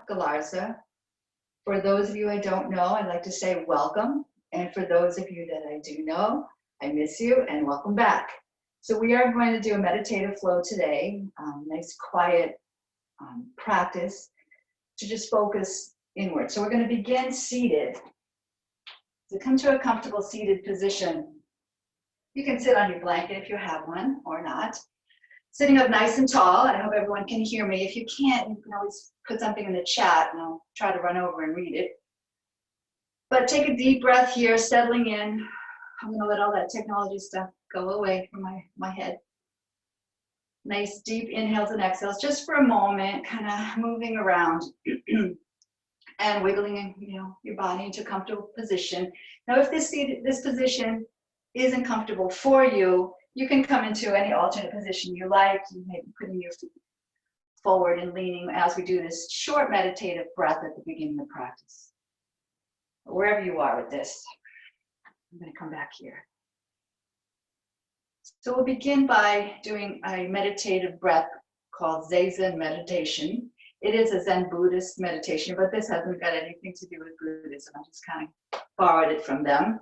Galarza. For those of you I don't know, I'd like to say welcome. And for those of you that I do know, I miss you and welcome back. So we are going to do a meditative flow today, nice quiet practice to just focus inward. So we're going to begin seated. So come to a comfortable seated position. You can sit on your blanket if you have one or not. Sitting up nice and tall. I hope everyone can hear me. If you can't, you can always put something in the chat and I'll try to run over and read it. But take a deep breath here, settling in. I'm going to let all that technology stuff go away from my head. Nice deep inhales and exhales just for a moment, kind of moving around and wiggling, your body into a comfortable position. Now, if this position isn't comfortable for you, you can come into any alternate position you like. You may be putting your feet forward and leaning as we do this short meditative breath at the beginning of practice. Wherever you are with this, I'm going to come back here. So we'll begin by doing a meditative breath called Zazen meditation. It is a Zen Buddhist meditation, but this hasn't got anything to do with Buddhism. I just kind of borrowed it from them.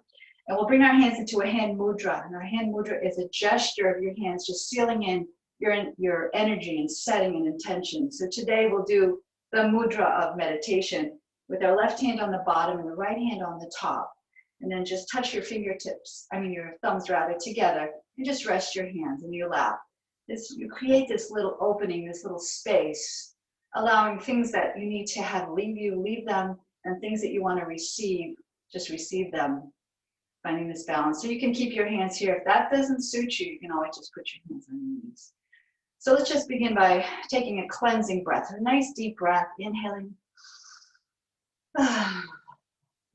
And we'll bring our hands into a hand mudra. And our hand mudra is a gesture of your hands, just sealing in your energy and setting an intention. So today we'll do the mudra of meditation with our left hand on the bottom and the right hand on the top. And then just touch your your thumbs rather, together, and just rest your hands in your lap. You create this little opening, this little space, allowing things that you need to have leave them, and things that you want to receive, just receive them. Finding this balance. So you can keep your hands here. If that doesn't suit you, you can always just put your hands on your knees. So let's just begin by taking a cleansing breath. A nice deep breath, inhaling.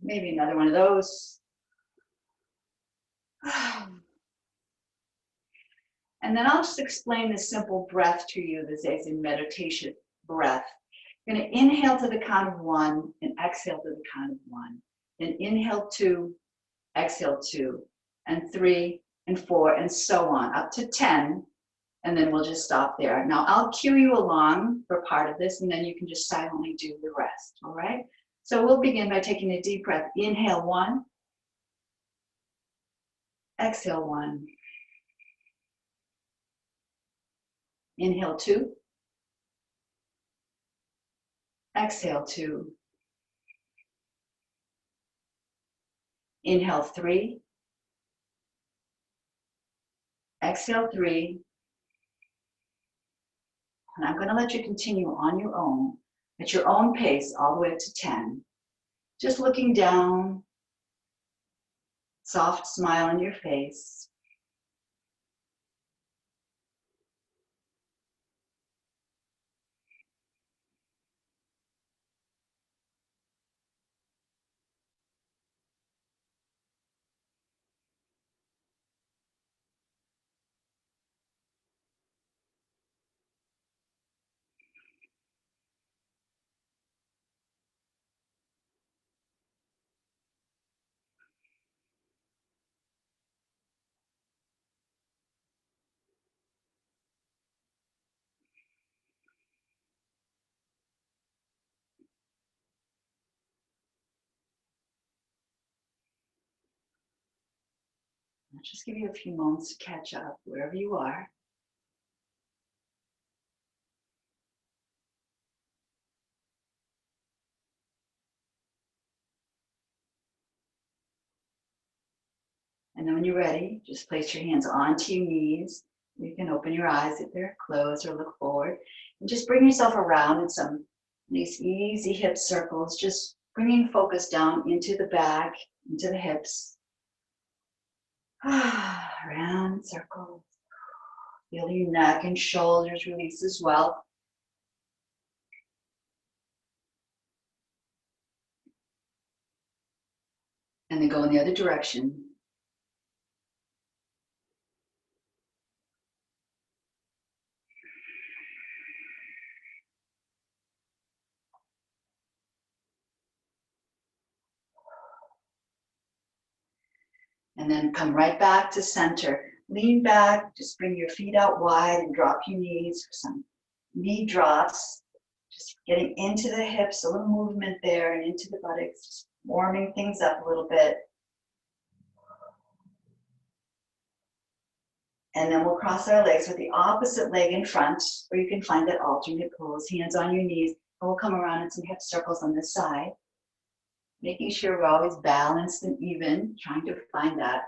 Maybe another one of those. And then I'll just explain this simple breath to you, the Zazen meditation breath. You're going to inhale to the count of 1 and exhale to the count of 1. Then inhale 2. Exhale 2, and 3, and 4, and so on, up to 10, and then we'll just stop there. Now, I'll cue you along for part of this, and then you can just silently do the rest, all right? So we'll begin by taking a deep breath. Inhale 1, exhale 1, inhale 2, exhale 2, inhale 3, exhale 3, and I'm going to let you continue on your own, at your own pace, all the way up to 10. Just looking down, soft smile on your face. I'll just give you a few moments to catch up wherever you are. And then when you're ready, just place your hands onto your knees. You can open your eyes if they're closed or look forward. And just bring yourself around in some nice easy hip circles, just bringing focus down into the back, into the hips. Round circles. Feel your neck and shoulders release as well. And then go in the other direction. And then come right back to center. Lean back, just bring your feet out wide and drop your knees for some knee drops. Just getting into the hips, a little movement there, and into the buttocks, just warming things up a little bit. And then we'll cross our legs with the opposite leg in front, or you can find that alternate pose, hands on your knees. And we'll come around in some hip circles on this side, making sure we're always balanced and even, trying to find that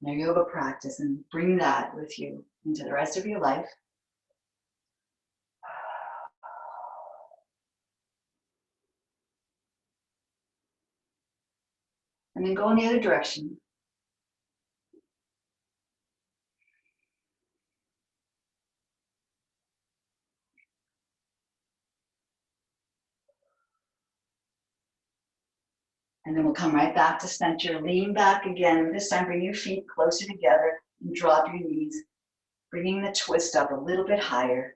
in our yoga practice and bring that with you into the rest of your life. And then go in the other direction. And then we'll come right back to center. Lean back again. This time bring your feet closer together and drop your knees, bringing the twist up a little bit higher.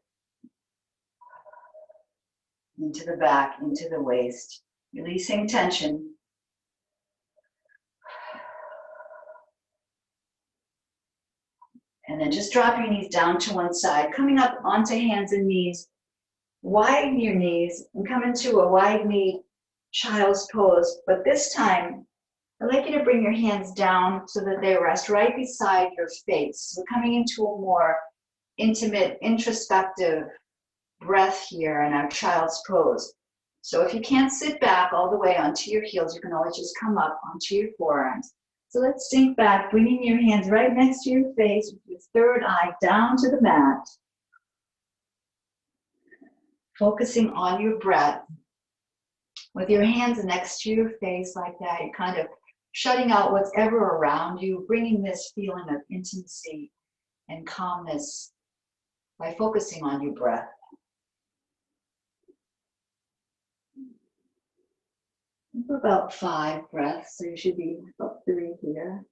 Into the back, into the waist. Releasing tension. And then just drop your knees down to one side, coming up onto hands and knees. Widen your knees and come into a wide knee child's pose. But this time, I'd like you to bring your hands down so that they rest right beside your face. We're coming into a more intimate, introspective breath here in our child's pose. So if you can't sit back all the way onto your heels, you can always just come up onto your forearms. So let's sink back, bringing your hands right next to your face with your third eye down to the mat. Focusing on your breath. With your hands next to your face like that, you're kind of shutting out what's ever around you, bringing this feeling of intimacy and calmness by focusing on your breath. For about 5 breaths, so you should be about 3 here.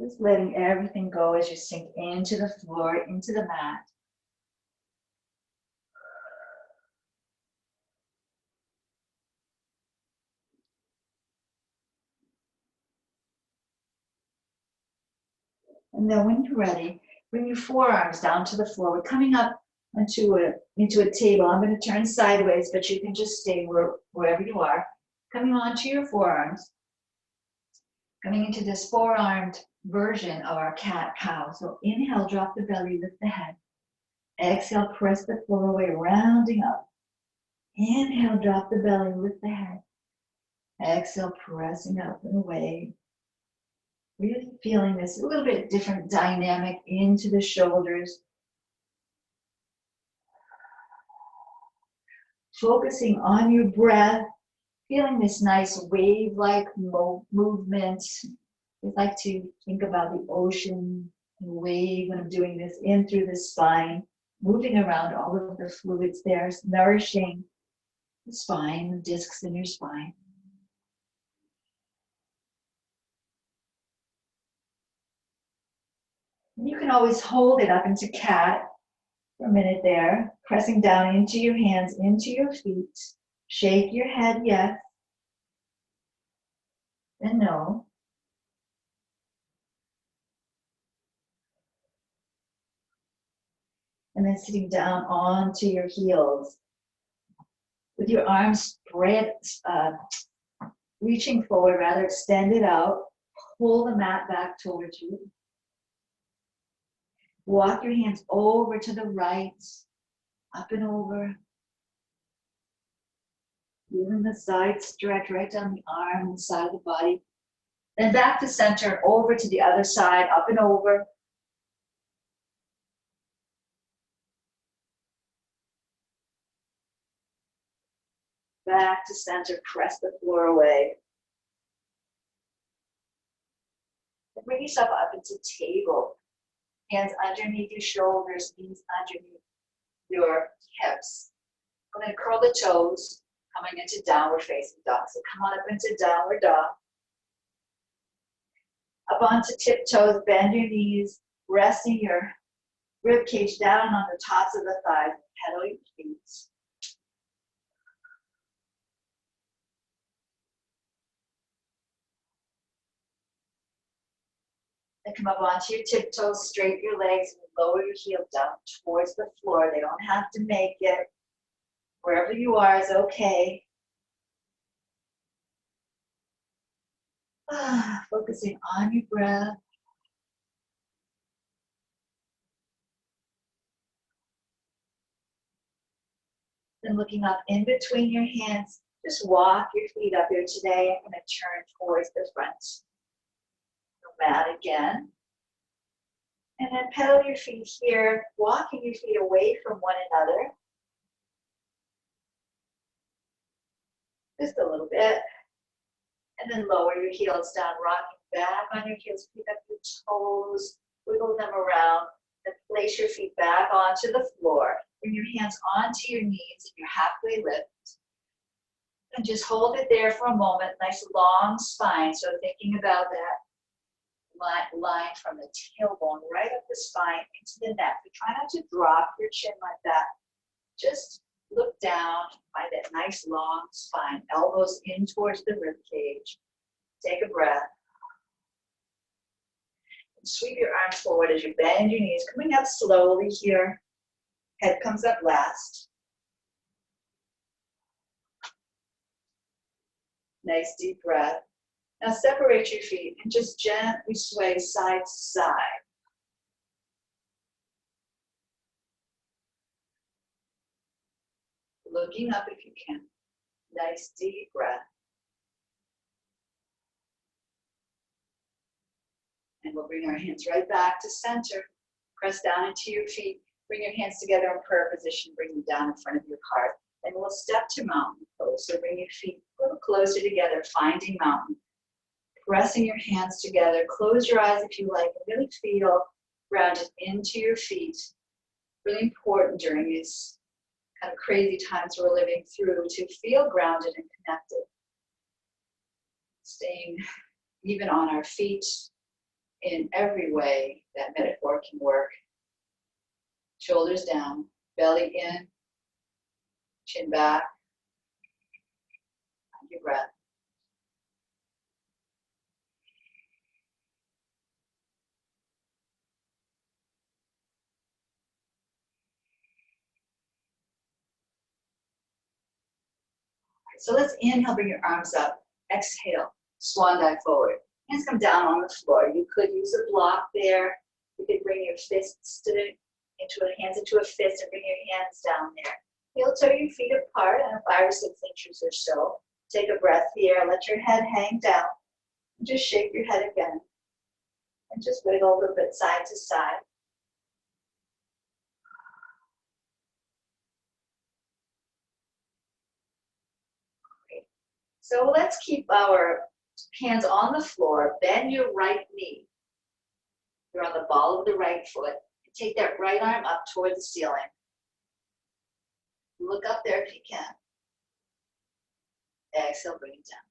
Just letting everything go as you sink into the floor, into the mat. And then when you're ready, bring your forearms down to the floor. We're coming up into a table. I'm going to turn sideways, but you can just stay wherever you are. Coming onto your forearms. Coming into this four-armed version of our cat-cow. So inhale, drop the belly, lift the head. Exhale, press the floor away, rounding up. Inhale, drop the belly, lift the head. Exhale, pressing up and away. Really feeling this a little bit different dynamic into the shoulders. Focusing on your breath, feeling this nice wave-like movement. I like to think about the ocean and wave when I'm doing this in through the spine, moving around all of the fluids there, nourishing the spine, the discs in your spine. You can always hold it up into cat for a minute there, pressing down into your hands, into your feet. Shake your head, yes, and no. And then sitting down onto your heels. With your arms spread, reaching forward, rather extended out. Pull the mat back towards you. Walk your hands over to the right, up and over. Feeling the side stretch right down the arm, the side of the body. Then back to center, over to the other side, up and over. Back to center, press the floor away. And bring yourself up into table. Hands underneath your shoulders, knees underneath your hips. I'm going to curl the toes, coming into downward facing dog. So come on up into downward dog. Up onto tiptoes, bend your knees, resting your rib cage down on the tops of the thighs, pedal your feet. Then come up onto your tiptoes, straighten your legs, and lower your heel down towards the floor. They don't have to make it. Wherever you are is okay. Focusing on your breath. Then looking up in between your hands, just walk your feet up here today. I'm going to turn towards the front. The mat again. And then pedal your feet here, walking your feet away from one another. Just a little bit. And then lower your heels down, rocking back on your heels, pick up your toes, wiggle them around, then place your feet back onto the floor. Bring your hands onto your knees and your halfway lift. And just hold it there for a moment, nice long spine. So thinking about that line from the tailbone right up the spine into the neck. But try not to drop your chin like that. Just look down, find that nice long spine, elbows in towards the rib cage. Take a breath. And sweep your arms forward as you bend your knees, coming up slowly here. Head comes up last. Nice deep breath. Now separate your feet and just gently sway side to side. Looking up if you can. Nice deep breath. And we'll bring our hands right back to center. Press down into your feet. Bring your hands together in prayer position. Bring them down in front of your heart. And we'll step to mountain pose. So bring your feet a little closer together, finding mountain. Pressing your hands together. Close your eyes if you like. And really feel grounded into your feet. Really important during these kind of crazy times we're living through to feel grounded and connected. Staying even on our feet in every way that metaphor can work. Shoulders down, belly in, chin back, find your breath. So let's inhale, bring your arms up. Exhale, swan dive forward. Hands come down on the floor. You could use a block there. You could bring your fists hands into a fist and bring your hands down there. Heel toe your feet apart, 5 or 6 inches or so. Take a breath here. Let your head hang down. And just shake your head again. And just wiggle a little bit side to side. Great. So let's keep our hands on the floor. Bend your right knee. You're on the ball of the right foot. And take that right arm up toward the ceiling. Look up there if you can. Exhale, bring it down.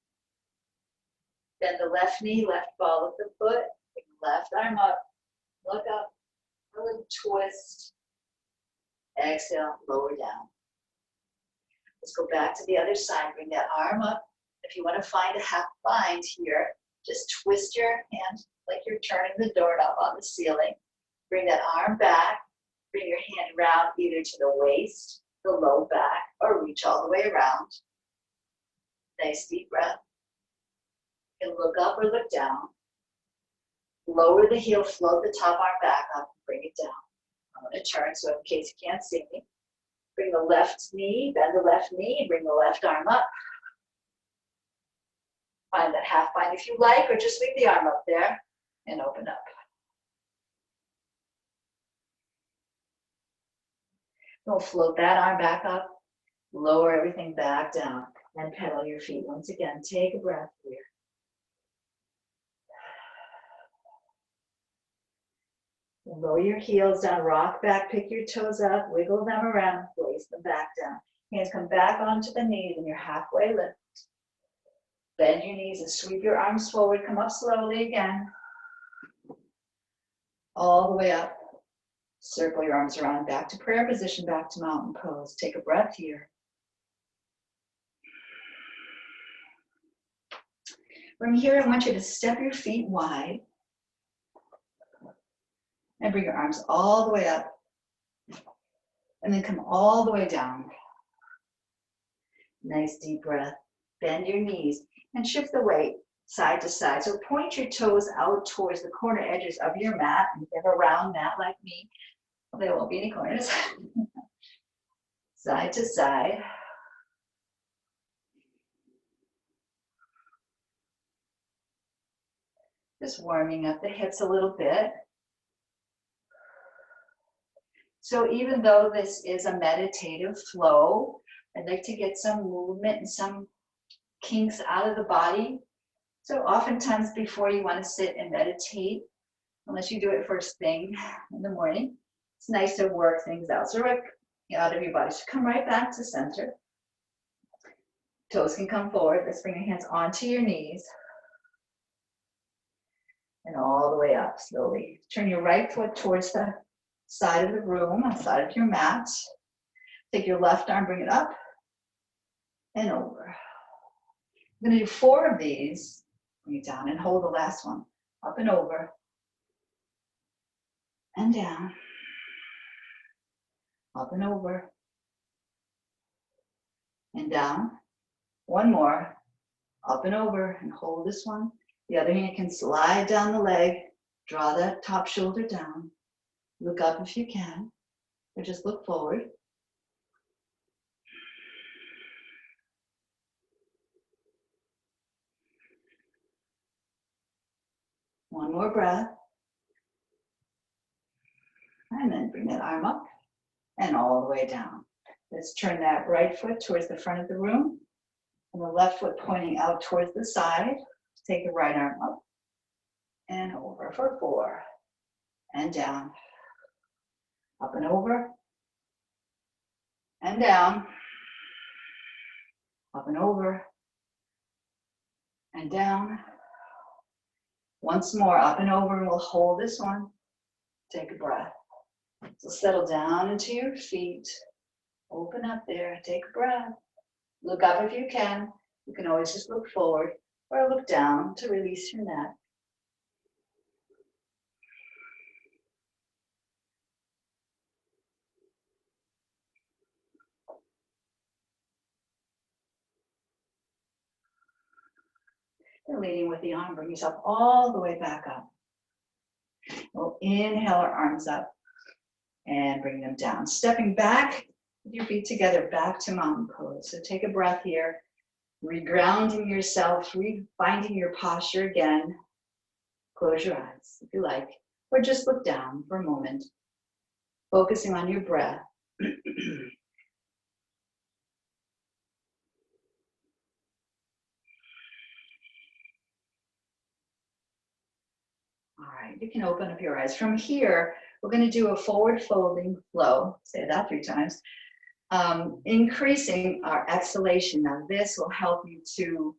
Bend the left knee, left ball of the foot. Bring the left arm up. Look up. A little twist. Exhale, lower down. Let's go back to the other side. Bring that arm up. If you want to find a half bind here, just twist your hand like you're turning the doorknob on the ceiling. Bring that arm back. Bring your hand around either to the waist, the low back, or reach all the way around. Nice deep breath. You can look up or look down. Lower the heel, float the top arm back up, and bring it down. I'm going to turn, so in case you can't see me. Bring the left knee, bend the left knee, and bring the left arm up. Find that half bind if you like, or just leave the arm up there and open up. We'll float that arm back up, lower everything back down, and pedal your feet. Once again, take a breath here. Lower your heels down, rock back, pick your toes up, wiggle them around, place them back down. Hands come back onto the knees and your halfway lift. Bend your knees and sweep your arms forward. Come up slowly again. All the way up. Circle your arms around, back to prayer position, back to mountain pose. Take a breath here. From here, I want you to step your feet wide. And bring your arms all the way up. And then come all the way down. Nice deep breath. Bend your knees and shift the weight side to side. So point your toes out towards the corner edges of your mat. And if you have a round mat like me, well, there won't be any corners. Side to side. Just warming up the hips a little bit. So even though this is a meditative flow, I'd like to get some movement and some kinks out of the body. So oftentimes before you want to sit and meditate, unless you do it first thing in the morning, it's nice to work things out. So work out of your body. So come right back to center. Toes can come forward. Let's bring your hands onto your knees. And all the way up slowly. Turn your right foot towards the side of the room, side of your mat. Take your left arm, bring it up and over. I'm going to do 4 of these. Bring it down and hold the last one. Up and over. And down. Up and over. And down. One more. Up and over. And hold this one. The other hand can slide down the leg. Draw that top shoulder down. Look up if you can. Or just look forward. One more breath. And then bring that arm up and all the way down. Let's turn that right foot towards the front of the room and the left foot pointing out towards the side. Take the right arm up and over for 4 and down. Up and over and down. Up and over and down. Once more, up and over, and we'll hold this one. Take a breath. So settle down into your feet. Open up there, take a breath. Look up if you can. You can always just look forward or look down to release your neck. And leading with the arm, bring yourself all the way back up. We'll inhale our arms up and bring them down. Stepping back with your feet together, back to mountain pose. So take a breath here, regrounding yourself, refinding your posture again. Close your eyes if you like, or just look down for a moment, focusing on your breath. All right, you can open up your eyes. From here, we're going to do a forward folding flow. Say that 3 times. Increasing our exhalation. Now this will help you to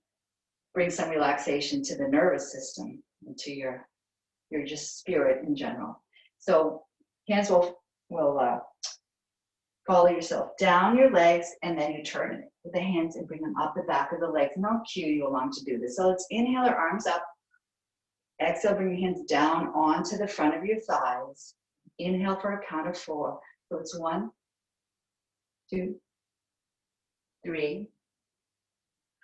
bring some relaxation to the nervous system and to your just spirit in general. So hands will follow yourself down your legs, and then you turn it with the hands and bring them up the back of the legs. And I'll cue you along to do this. So let's inhale our arms up. Exhale, bring your hands down onto the front of your thighs. Inhale for a count of 4. So it's 1, 2, 3,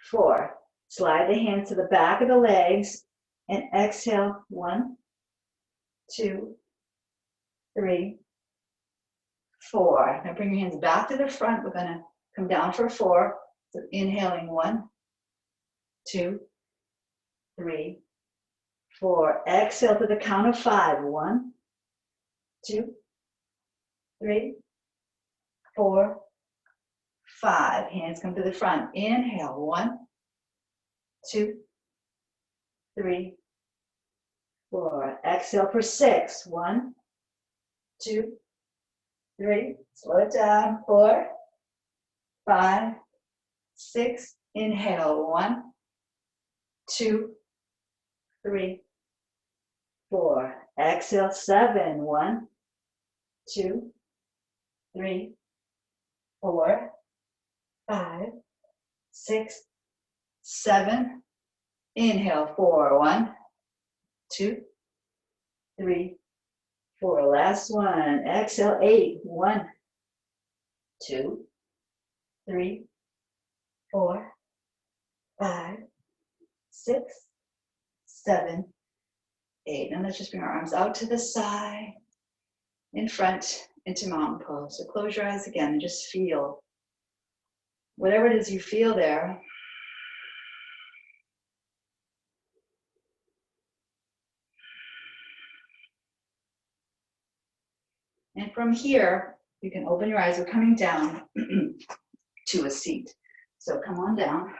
4. Slide the hands to the back of the legs and exhale. 1, 2, 3, 4. Now bring your hands back to the front. We're going to come down for 4. So inhaling 1, 2, 3, 4. Exhale to the count of 5. 1, 2, 3, 4, 5. Hands come to the front. Inhale. 1, 2, 3, 4. Exhale for 6. 1, 2, 3. Slow it down. 4, 5, 6. Inhale. 1, 2, 3, 4. Exhale. 7. 1, 2, 3, 4, 5, 6, 7. Inhale. 4. 1, 2, 3, 4, last one. Exhale, 8. 1, 2, 3, 4, 5, 6, 7, 8. And let's just bring our arms out to the side, in front, into mountain pose. So close your eyes again and just feel whatever it is you feel there. And from here, you can open your eyes. We're coming down to a seat. So come on down.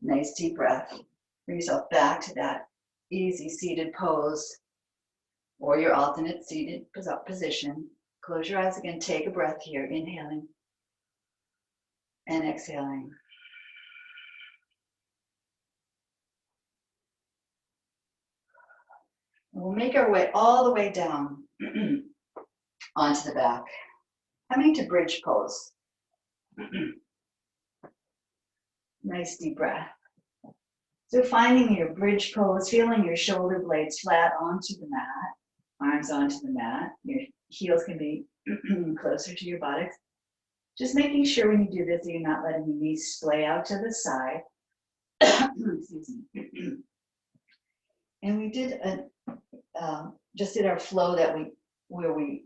Nice deep breath. Bring yourself back to that easy seated pose or your alternate seated position. Close your eyes again. Take a breath here. Inhaling and exhaling. And we'll make our way all the way down onto the back. Coming to bridge pose. Nice deep breath. So finding your bridge pose, feeling your shoulder blades flat onto the mat, arms onto the mat. Your heels can be closer to your buttocks. Just making sure when you do this that you're not letting your knees splay out to the side. Excuse me. And we did just did our flow that where we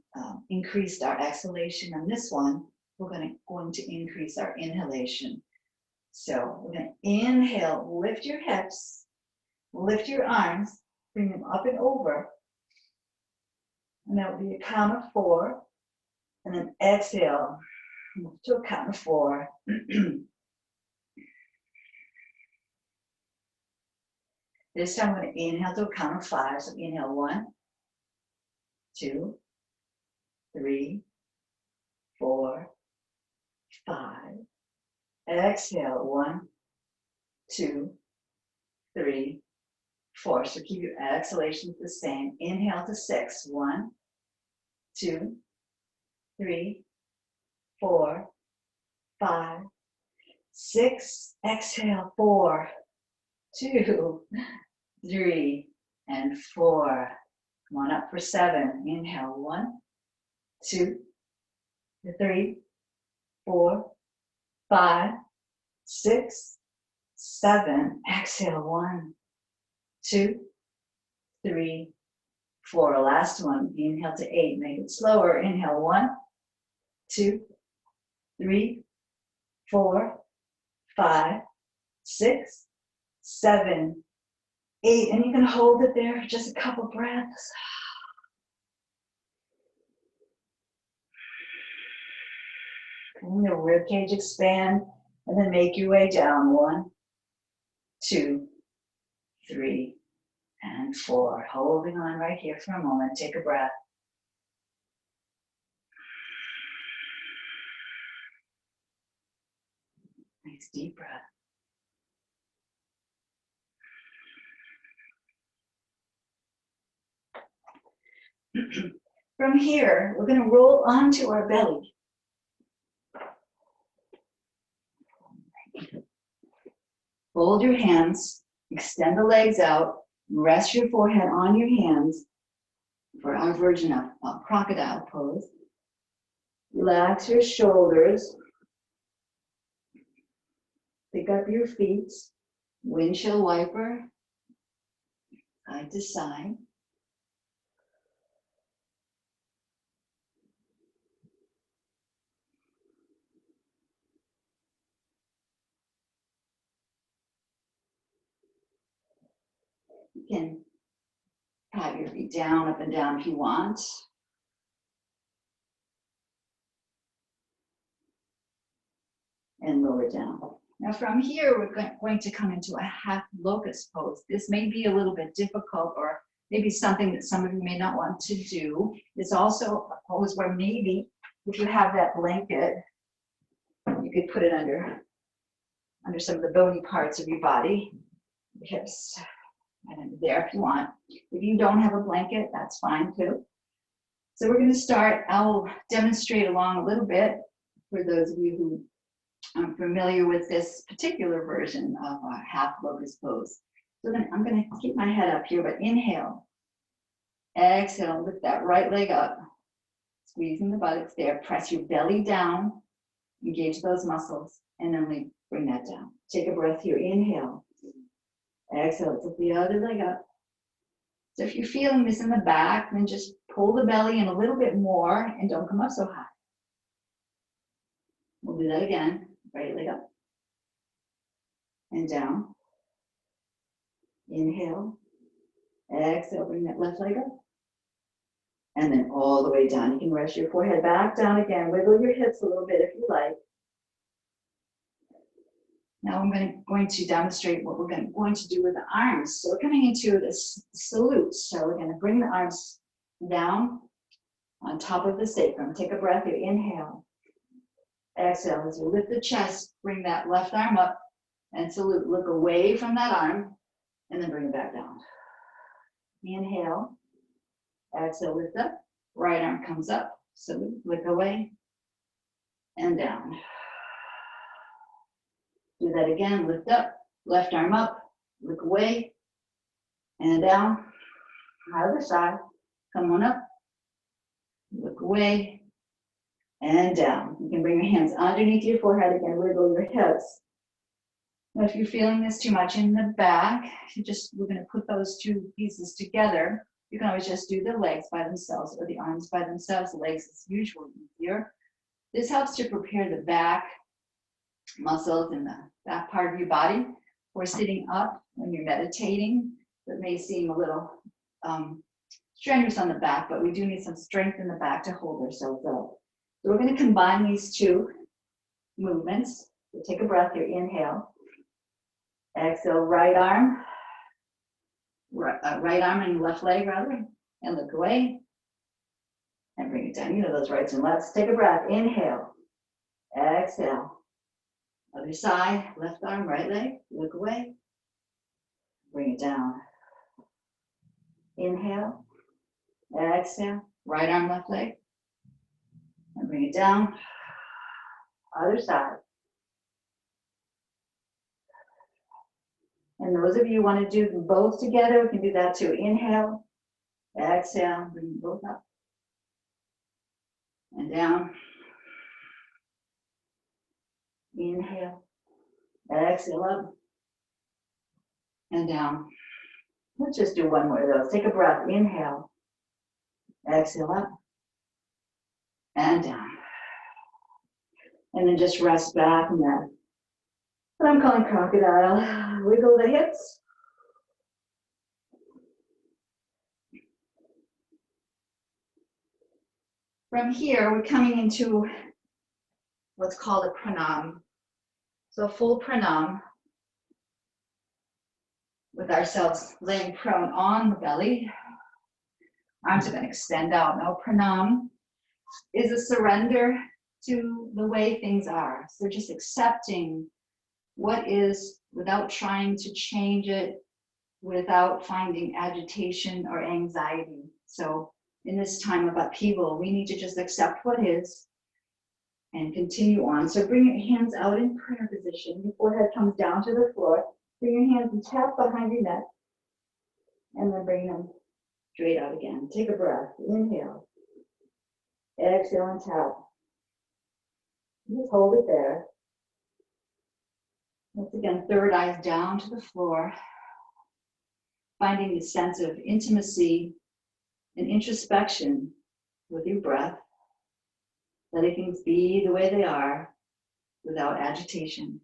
increased our exhalation. On this one, we're going to increase our inhalation. So we're going to inhale, lift your hips, lift your arms, bring them up and over. And that will be a count of 4. And then exhale to a count of 4. This time I'm going to inhale to a count of 5. So inhale 1, 2, 3, 4, 5. Exhale 1, 2, 3, 4. So keep your exhalations the same. Inhale to 6. 1, 2, 3, 4, 5, 6. Exhale 4, 2, 3, and 4. Come on up for 7. Inhale 1, 2, 3, 4, 5, 6, 7. Exhale 1, 2, 3, 4. Last one. Inhale to 8. Make it slower. Inhale 1, 2, 3, 4, 5, 6, 7, 8. And you can hold it there for just a couple breaths. And the rib cage expand, and then make your way down. 1, 2, 3, and 4. Holding on right here for a moment. Take a breath. Nice deep breath. From here, we're going to roll onto our belly. Fold your hands, extend the legs out, rest your forehead on your hands for our version of crocodile pose. Relax your shoulders. Pick up your feet, windshield wiper, side to side. You can pat your feet down, up and down if you want. And lower down. Now from here, we're going to come into a half locust pose. This may be a little bit difficult, or maybe something that some of you may not want to do. It's also a pose where maybe if you have that blanket, you could put it under some of the bony parts of your body, the hips, and under there if you want. If you don't have a blanket, that's fine too. So we're going to start. I'll demonstrate along a little bit for those of you who I'm familiar with this particular version of half locust pose. So then I'm going to keep my head up here, but inhale Exhale, lift that right leg up. Squeezing the buttocks there. Press your belly down. Engage those muscles. And then bring that down. Take a breath here. Inhale. Exhale, lift the other leg up. So if you're feeling this in the back, then just pull the belly in a little bit more and don't come up so high. We'll do that again. Right leg up. And down. Inhale. Exhale, bring that left leg up. And then all the way down. You can rest your forehead back down again. Wiggle your hips a little bit if you like. Now I'm going to demonstrate what we're going to do with the arms. So we're coming into this salute. So we're going to bring the arms down on top of the sacrum. Take a breath here. Inhale. Exhale. As you lift the chest, bring that left arm up and salute. Look away from that arm and then bring it back down. Inhale. Exhale, lift up. Right arm comes up. Salute. Look away and down. Do that again. Lift up. Left arm up. Look away and down. Other side. Come on up. Look away and down. You can bring your hands underneath your forehead again. Wiggle your hips. Now, if you're feeling this too much in the back, we're going to put those two pieces together. You can always just do the legs by themselves or the arms by themselves. The legs is usually easier. This helps to prepare the back muscles in the back part of your body for sitting up when you're meditating. It may seem a little strenuous on the back, but we do need some strength in the back to hold ourselves up. So we're going to combine these two movements. So take a breath here. Inhale. Exhale, right arm and left leg rather, and look away and bring it down. You know those rights and lefts. Take a breath. Inhale. Exhale. Other side, left arm, right leg, look away. Bring it down. Inhale. Exhale. Right arm, left leg. And bring it down. Other side. And those of you who want to do them both together, we can do that too. Inhale. Exhale. Bring them both up. And down. Inhale. Exhale up. And down. Let's just do one more of those. Take a breath. Inhale. Exhale up. And down. And then just rest back in that. What I'm calling crocodile. Wiggle the hips. From here, we're coming into what's called a pranam. So a full pranam with ourselves laying prone on the belly. Arms are going to extend out. Now pranam is a surrender to the way things are. So just accepting what is without trying to change it, without finding agitation or anxiety. So in this time of upheaval, we need to just accept what is and continue on. So bring your hands out in prayer position. Your forehead comes down to the floor. Bring your hands and tap behind your neck. And then bring them straight out again. Take a breath. Inhale. Exhale and tap. Just hold it there. Once again, third eye down to the floor. Finding the sense of intimacy and introspection with your breath. Letting things be the way they are without agitation.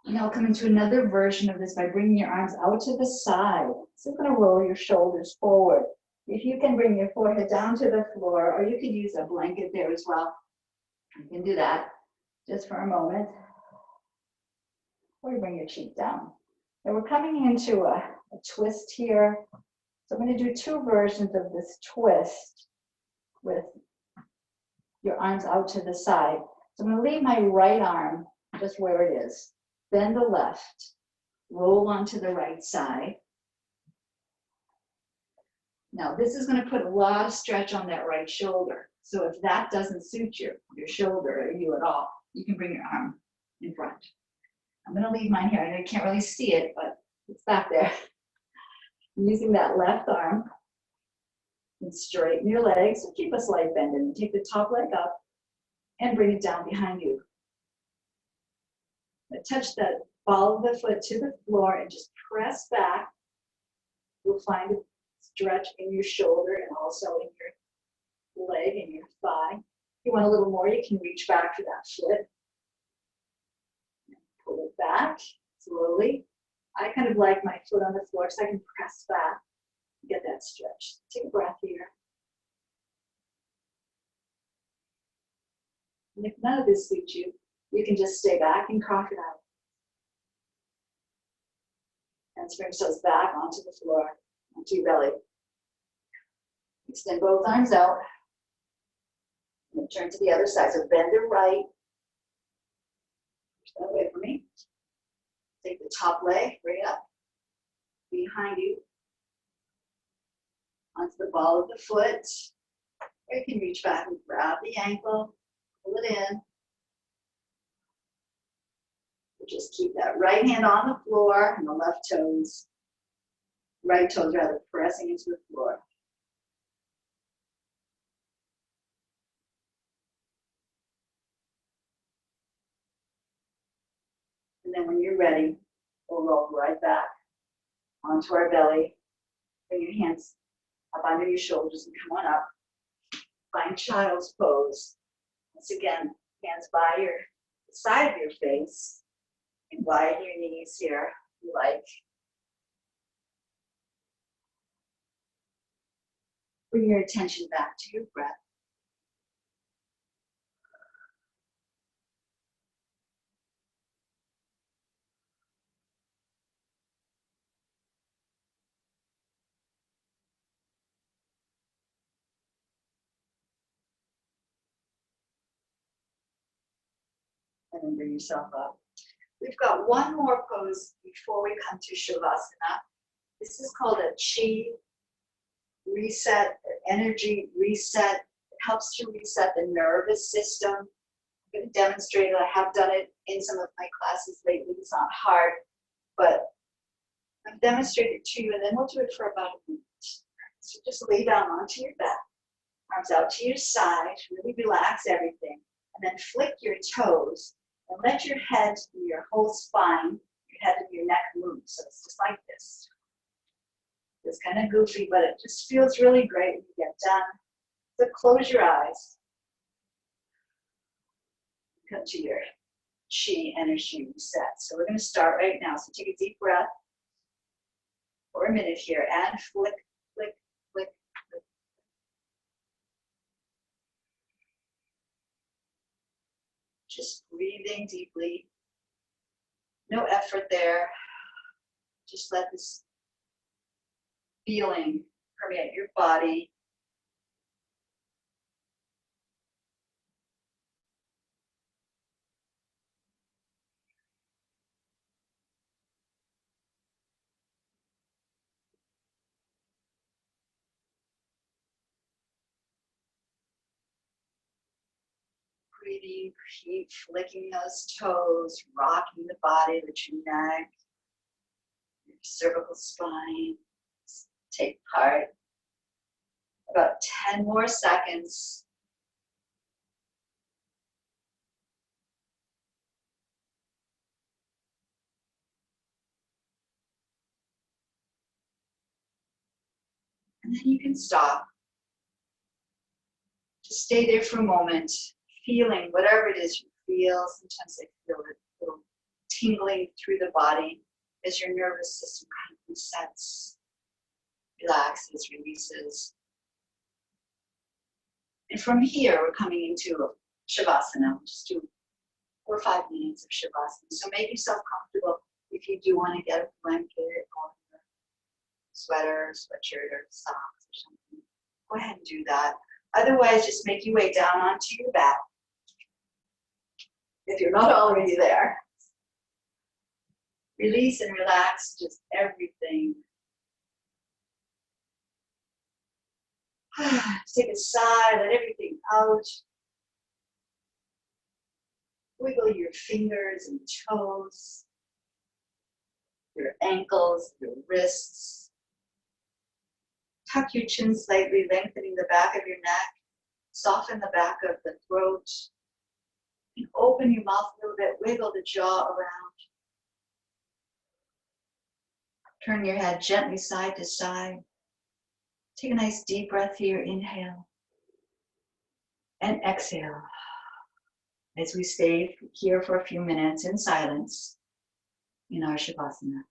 Now come into another version of this by bringing your arms out to the side. So you're going to roll your shoulders forward. If you can bring your forehead down to the floor, or you could use a blanket there as well. You can do that just for a moment. Or you bring your cheek down. And we're coming into a twist here. So I'm going to do two versions of this twist with your arms out to the side. So I'm going to leave my right arm just where it is. Bend the left. Roll onto the right side. Now this is going to put a lot of stretch on that right shoulder. So if that doesn't suit your shoulder or you at all, you can bring your arm in front. I'm gonna leave mine here. I know you can't really see it, but it's back there. Using that left arm and straighten your legs. So keep a slight bend and take the top leg up and bring it down behind you. Touch the ball of the foot to the floor and just press back. You'll find a stretch in your shoulder and also in your leg and your thigh. If you want a little more, you can reach back for that foot. Pull it back slowly. I kind of like my foot on the floor so I can press back and get that stretch. Take a breath here. And if none of this suits you, you can just stay back in crocodile. And bring yourselves back onto the floor, onto your belly. Extend both arms out. And then turn to the other side. So bend to right. Push that away from me. Take the top leg, bring it up behind you. Onto the ball of the foot. Or you can reach back and grab the ankle, pull it in. Just keep that right hand on the floor and the left toes, right toes rather, pressing into the floor. And then when you're ready, we'll roll right back onto our belly. Bring your hands up under your shoulders and come on up. Find child's pose. Once again, hands by your side of your face. And widen your knees here, if you like. Bring your attention back to your breath. And then bring yourself up. We've got one more pose before we come to Shavasana. This is called a Chi reset, energy reset. It helps to reset the nervous system. I'm going to demonstrate it. I have done it in some of my classes lately. It's not hard, but I've demonstrated it to you, and then we'll do it for about a minute. So just lay down onto your back, arms out to your side, really relax everything, and then flick your toes. And let your head and your whole spine, your head and your neck move. So it's just like this. It's kind of goofy, but it just feels really great when you get done. So close your eyes. Come to your Chi energy reset. So we're going to start right now. So take a deep breath for a minute here and flick, flick, flick, flick. Just breathing deeply. No effort there. Just let this feeling permeate your body. Breathing, keep flicking those toes, rocking the body with your neck, your cervical spine. Take part. About 10 more seconds. And then you can stop. Just stay there for a moment, feeling whatever it is you feel. Sometimes I feel it a little tingling through the body as your nervous system kind of resets, relaxes, releases. And from here, we're coming into Shavasana. We'll just do 4 or 5 minutes of Shavasana. So make yourself comfortable. If you do want to get a blanket or a sweater, sweatshirt, or socks or something, go ahead and do that. Otherwise, just make your way down onto your back if you're not already there. Release and relax just everything. Take a sigh, let everything out. Wiggle your fingers and toes. your ankles, your wrists. Tuck your chin slightly, lengthening the back of your neck. Soften the back of the throat. And open your mouth a little bit, wiggle the jaw around. Turn your head gently side to side. Take a nice deep breath here, inhale. And exhale. As we stay here for a few minutes in silence in our Shavasana.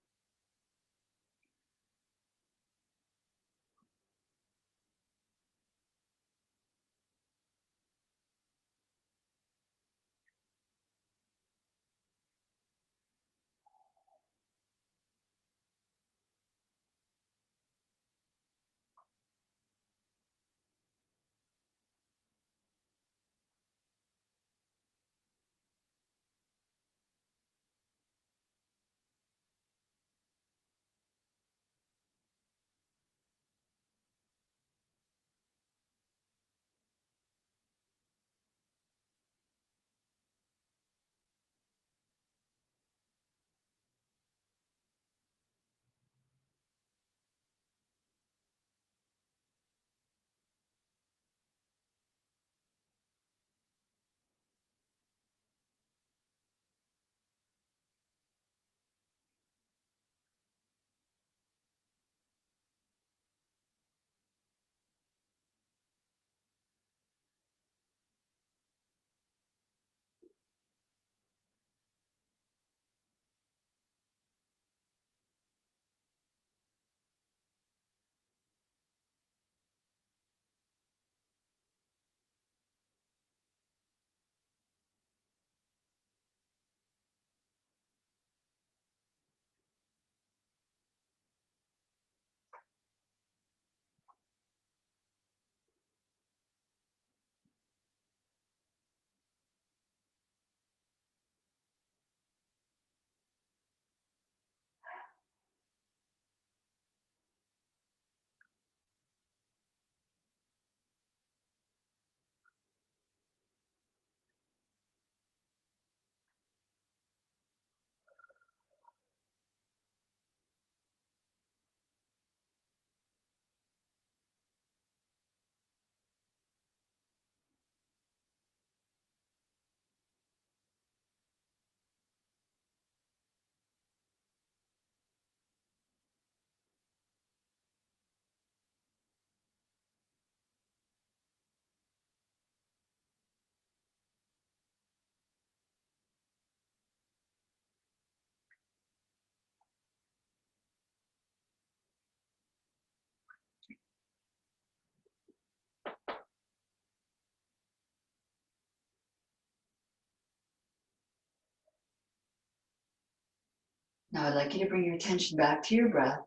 Now I'd like you to bring your attention back to your breath.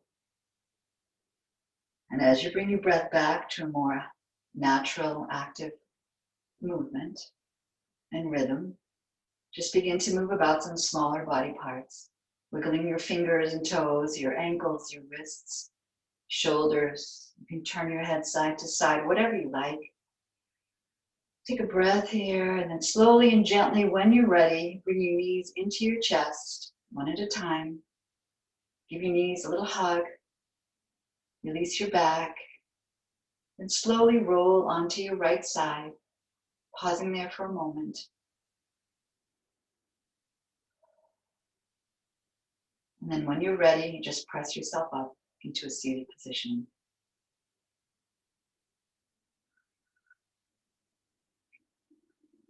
And as you bring your breath back to a more natural, active movement and rhythm, just begin to move about some smaller body parts, wiggling your fingers and toes, your ankles, your wrists, shoulders. You can turn your head side to side, whatever you like. Take a breath here, and then slowly and gently, when you're ready, bring your knees into your chest, one at a time. Give your knees a little hug. Release your back. And slowly roll onto your right side, pausing there for a moment. And then when you're ready, you just press yourself up into a seated position.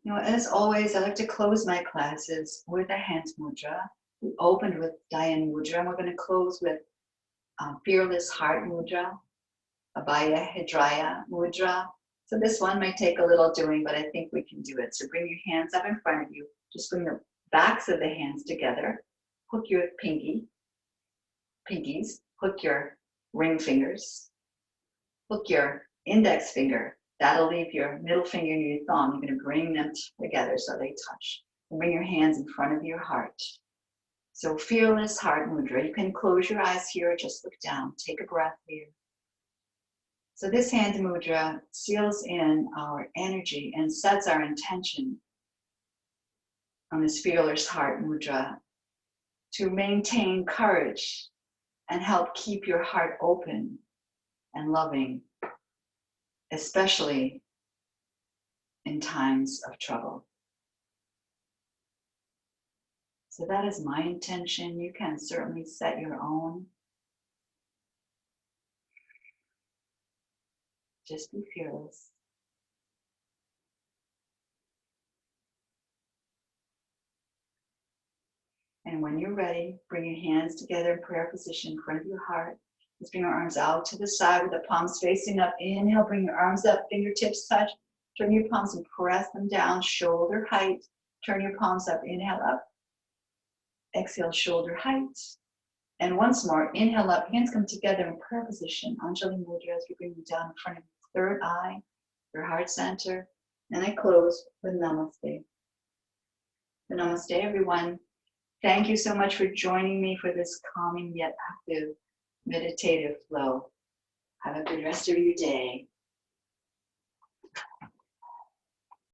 You know, as always, I like to close my classes with a hand mudra. We opened with Dhyan Mudra, and we're going to close with Fearless Heart Mudra, Abhaya Hridaya Mudra. So this one might take a little doing, but I think we can do it. So bring your hands up in front of you. Just bring the backs of the hands together. Hook your pinkies. Hook your ring fingers. Hook your index finger. That'll leave your middle finger and your thumb. You're going to bring them together so they touch. And bring your hands in front of your heart. So Fearless Heart Mudra. You can close your eyes here or just look down. Take a breath here. So this hand mudra seals in our energy and sets our intention on this Fearless Heart Mudra to maintain courage and help keep your heart open and loving, especially in times of trouble. So that is my intention. You can certainly set your own. Just be fearless. And when you're ready, bring your hands together in prayer position in front of your heart. Just bring your arms out to the side with the palms facing up. Inhale, bring your arms up, fingertips touch. Turn your palms and press them down, shoulder height. Turn your palms up, inhale up. Exhale, shoulder height. And once more, inhale up, hands come together in prayer position. Anjali Mudra as you bring them down in front of your third eye, your heart center. And I close with Namaste. So namaste, everyone. Thank you so much for joining me for this calming yet active meditative flow. Have a good rest of your day.